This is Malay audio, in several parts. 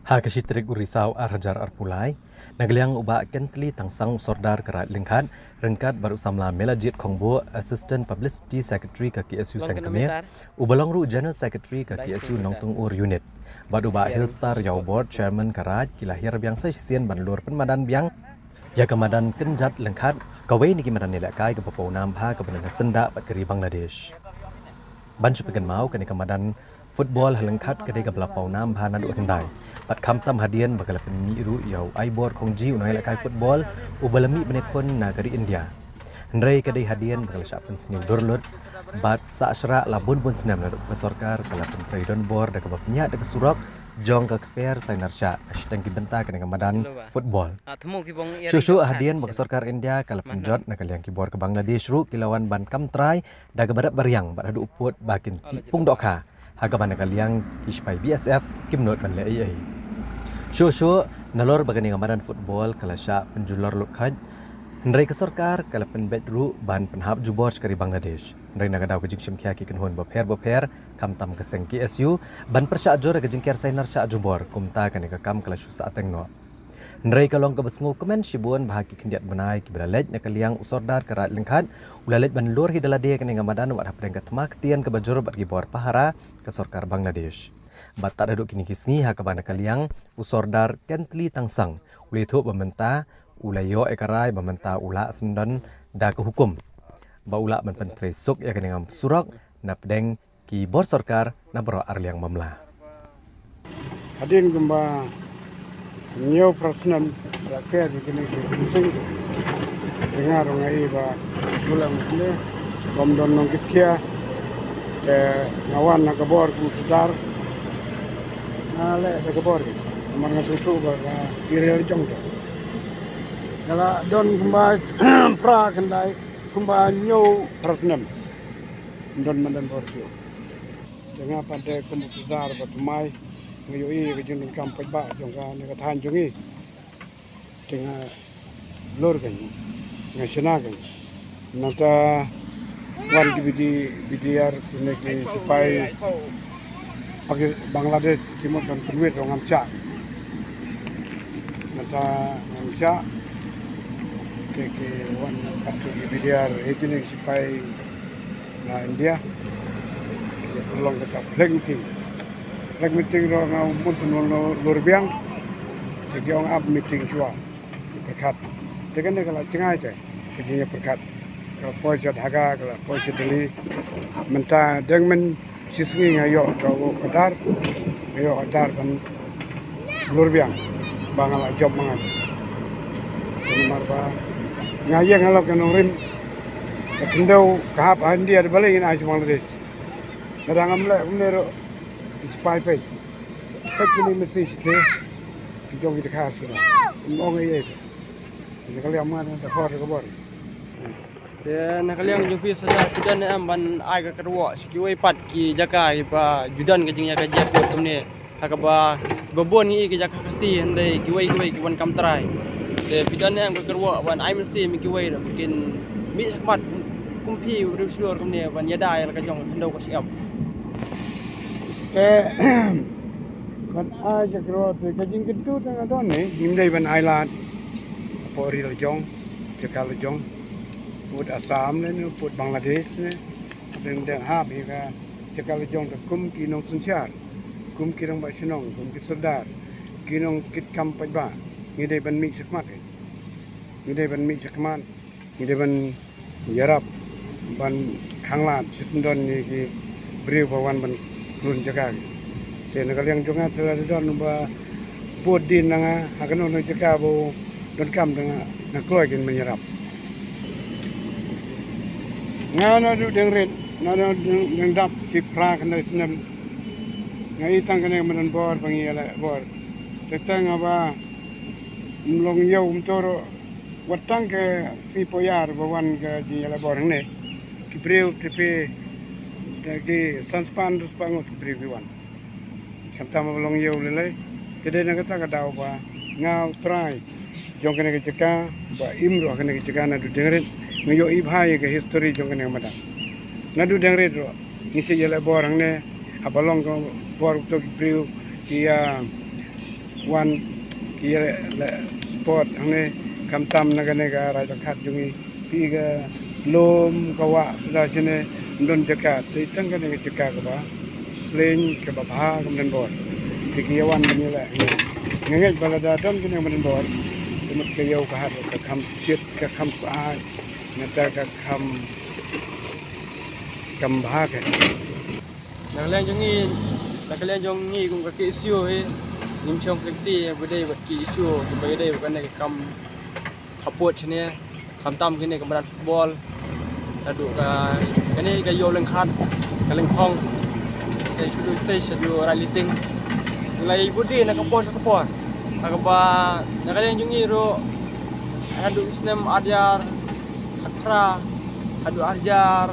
Hakashitrik urisau arhajar arpulai, nagliang ubah kentli tangsang sordar kerat lingkat, rengkat baru samla melajit kongbo Assistant Publicity Secretary ke KSU Sengkemir, ubalong ru General Secretary ke KSU Nongtung Ur Unit. Bad ubah Hillstar Yau Board Chairman Karaj kilahir biang sesien banlur penmadan biang, ya kemadan kenjat lengkat, kawai niki madan nilai ke papau nampa ke benang sendak bat keri Bangladesh. Bancu pegan mau kini kemadan football halengkat kedai ke belapau nampa nadu hendai. Pat kamtam hadian bakal pemiru yau aibor kongji unai lakai football ubalami benepon nagari India. Hendrai kedai hadian bakal syapan senyum durlut bat saashra labun pun senam nadu pesorkar kala pentraidon bor dak bapnya dak surok jong ke keper sainarsha ashtang ki benta kena kamadan football. Susu hadian bakal sorkar India kala penjot nakal yang kibor ke Bangladesh ru kilawan ban kamtrai dak barat baryang bat hadu uput bakin tipung dokha. Hagaban nakal yang kispai BSF kimnot ban le ai. Show nalor bagani ngamaran football kala sya penjulor lukhaj hendrai ke sarkar kala penbet ru ban penhap jubor sekari Bangladesh hendrai nagadau ke jingshim kya ki kenhon boper kamtam ke seng KSU ban persya ajor ke jingker sainar sya jubor kumta kani ke kam kala syu sa tengno hendrai kalong ke besngu komen shibun bahaki kendiat benai ki belalej nakal yang usordar kerat lengkhat ulalej ban lur hidalade kani ngamadan wat hapdeng ke temak tian ke bajur bat gibor pahara ke sarkar Bangladesh. Batak daduk kini kisni hakabana kaliang usordar kentli tangsang ulai thu bamenta ulayo ekarai bamenta ula sendon da ke hukum ba ula ban pentre suk ya keningam surok na pedeng ki bor sarkar na bro arliang mamla Hadin gumba new personal rakyat kini sing dengar ngai ba ulang ni bomdon nong kitkia ngawan nak bor ku sedar ale ke bor mang susu ba kirel jong to kala don kumba pra kendai kumba new personal don mandan bor tu dengan pada kumbu sedar ba tumai ngayoi ke jun kam ba jong ka ne ka than jongi dengan lor kan ngasina kan nata wan di BDR ne ke sipai pakai Bangladesh timur dan Kuwait orang Amca, nata Amca, ke wan katu di BDR itu ni sipai na India, ke tolong kita flag meeting orang pun penol luar biang, jadi orang ab meeting cua berkat, dengan kalau cengai je, kerjanya berkat, kalau poin haga, kalau poin deli, mentah dengan sisngi ngayo kau kadar kan luar biang bangal job mangan ini marba ngayeng kalau kan urim kendau kahap India ada balik ini cuma Bangladesh kadang amle umero spy pay ini mesti sih jong kita khas sudah mau ngayeng jadi kalau aman ada khor kabar nakaliang jufi saja judan am ban ai ka kerwa sikiwai pat ki jaka pa judan ka jingya ka jepot tumne hakaba babon ni ki jaka kasi handai kiwai ki wan kamtrai de pidan am ka kerwa wan ai mesti mi kiwai da bikin mi sakmat kumpi rusior kumne wan yada ka jong handau ka siap ke ban ai ka kerwa ka jing kentu tang adon ni himdai ban ai lat po ri jong jaka jong put Assam ni, put Bangladesh ni, dan hab hingga cakap lejong ke kum kinong sunsiar, kum kirang ba sinong, kum kiserdar, kinong kit kampai ba, ngidai ban mi sakmat, ngidai ban yarap, ban khanglat, sisendon ni ki beri bawan ban kulun jaga. Jadi kalau yang jongat terladon ba put din nanga, akan orang jaga bo don kam dengan nak keluar kin menyerap. Ngana du dengret nana deng dap si pra kana senam ngai tang kana manan bor bangi ala bor tetang aba mlong yau mtoro watang ke si poyar bawan ke ji ala bor ne ki breu tepe dagi sanspan dus pangot breu wan kamta mlong yau lele tede na kata ka daw ba ngau try jong kana ke ceka ba imro kana ke ceka na du dengret ngayo ibhai ke history jong kene mada nadu dengre ro ngisi yele borang ne abalong ko bor to priu kia wan kira sport hane kamtam naga raja khat jungi piga lom kawa sudah sini don jakat tang kan ke jakat ka ba playing ke ba kemudian bor dikiawan ni la ngai balada dam kini kemudian bor temut ke yau ka hat ka kham sit ka kham saat nata ka kam bha ke Nakalian jongi kung kaki isu nim chong kekti berdei buat ki isu berdei bukan nak kam kaput sini kam tam kini kemudian football lalu kini kayu lengkat kalengkong dari sudu stage sudu raliting mulai budi nak kapor nakalian jongi ro adu isnem ajar khatra adu ajar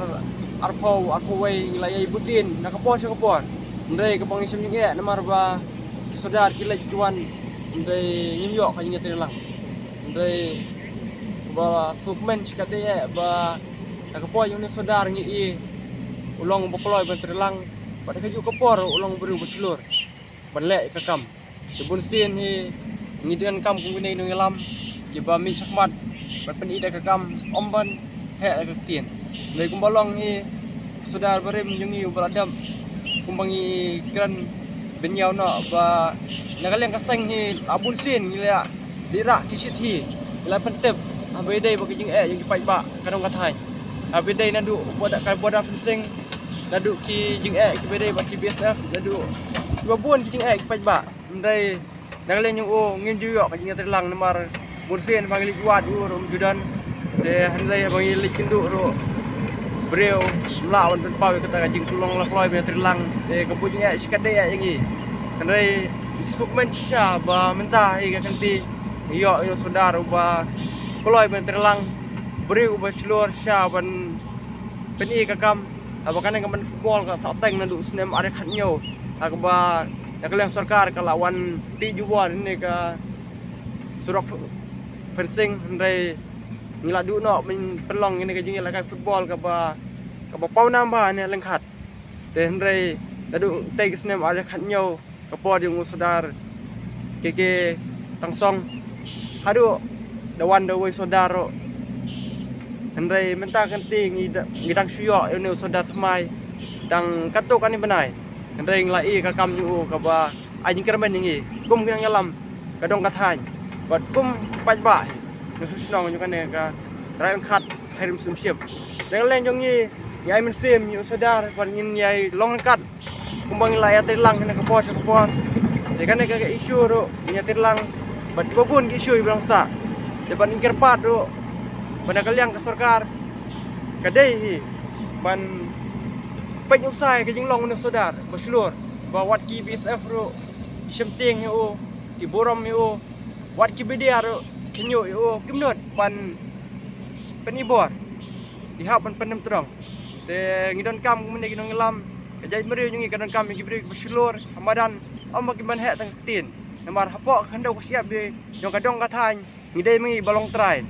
arpau akuwai nilai budin nak kapor ndai ke pangis seming namar ba saudar kilai tuan ndai ngimyo ka ingat lang ndai ba sukmen sikade ba nakapoy yung saudar ngi ulong boploy ban terlang pada kaju kapor ulong beri berselur banlek ka kam tebun stin ngi dengan kam kung binay nung ilam kiba mi sakmat ban penida ka kam omban he ka tien ndai kumbalong saudar berim jungi beradam kumbangi kran benyau nak ba nakalian kasang abun sin gila dirak kisit gila pentep abedai bagi jing yang kipai ba kadang katai abedai nadu boda fencing nadu ki jing kibedai bagi BSF nadu babun ki jing kipai ba ndai nakalian yung ngin juyo ka jing terlang namar bursin bagi kuat rom judan de handai bagi likindu ro beliau melawan terpawe kata jing tulong lakloi be terlang kepunya sikade yang ni kendai sukmen sha ba mentah ka kanti yo saudara ba kloi be terlang beriu ba seluar sha ban peni ka kam abakan ka man football ka sateng nandu snem are khatnyo akba nakaliang sarkar ka lawan ti juwan ni ka surok fencing ndai ngiladu no min pelong ini kajing la kai football ka ba pau namba ne lengkhat te ndrei dadu tei snem are khatnyo ka po yung saudar keke tangsong hadu dawan dawai saudaro ndrei menta kanti ngidang suyo yo saudar thamai dang katuk ani benai ndrei nglai ka kam yu ka ba ajing kermen ngi kum kinang yalam kadong kathai bat kum pai ba nusunong nyo kane ka rayon khat khairim sumship jangan jongi yai men sim yu sadar pan ngin yai long kat kumbang laya terlang kena kapor de kane ka isu ro nya terlang bat babun ki isu bangsa depan ingker pat ro bana kaliang ka sarkar kadai hi ban penyusai ke jing long ne sadar baslur bawat ki BSF ro semting yu ki borom yu wat ki bedia ro kenyo yo kimnot pan penibor dihap pan penem terang te ngidon kam kumene ginong lam kajai meri nyungi kadon kam gi beri berselur hamadan om bagi man hek tang tin namar hapok khandau siap de nyong kadong kathany ngidai mengi balong trai